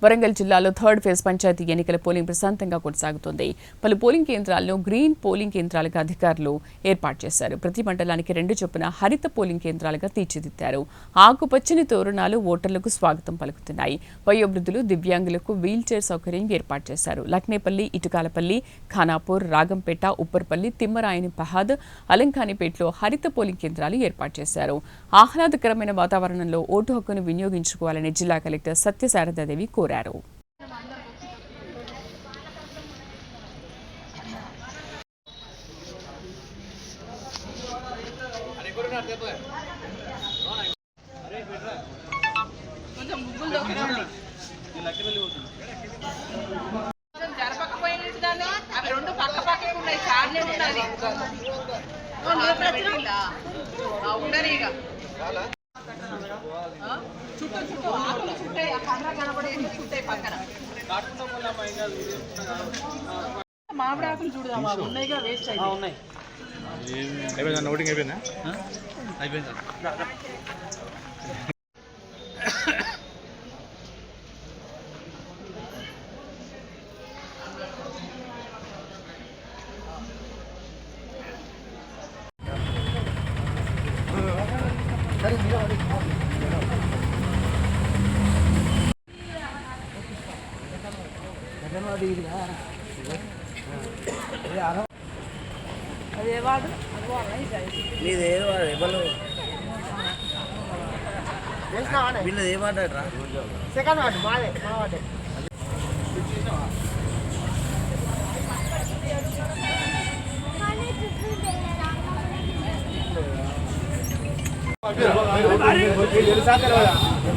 వరంగల్ జిల్లాలో third phase panchayat ఎన్నికల polling ప్రశాంతంగా కొనసాగుతోంది. పలు పోలింగ్ కేంద్రాల్లో గ్రీన్ పోలింగ్ కేంద్రాలుగా అధికారులు ఏర్పాటు చేశారు. ప్రతి మండలానికి 2 చొప్పున హరిత పోలింగ్ కేంద్రాలుగా తీర్చిదిద్దారు. ఆకుపచ్చని తోరణాలు ఓటర్లకు స్వాగతం పలుకుతున్నాయి. వయోవృద్ధులు, దివ్యాంగులకు వీల్చైర్ సౌకర్యం ఏర్పాటు చేశారు. లక్నేపల్లి, ఇటుకాలపల్లి, ఖానాపూర్, రాగంపేట, ఉప్పర్పల్లి, తిమ్మరాయని పహాద్, అలంకానిపేటలో హరిత పోలింగ్ కేంద్రాలు ఏర్పాటు చేశారు. ఆహ్లాదకరమైన వాతావరణంలో ఓటు హక్కును వినియోగించుకోవాలని జిల్లా కలెక్టర్ సత్యశారదాదేవి కోరారు. మామిడాకులు చూడదామా ఉన్నాయిగా వేస్ట్ ఉన్నాయి. అయిపోయిందా ఓటింగ్ అయిపోయిందా? అయిపోయింది. వీళ్ళది ఏ వార్డు రా? సెకండ్ వార్డు మాదే, మా వార్డే.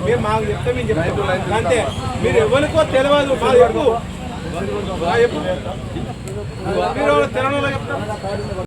మీరు మాకు చెప్తే మేము చెప్తాం అంతే. మీరు ఎవరికో తెలియదు, మాకు చెప్పు. మీరు తెలంగాణలో చెప్తాం.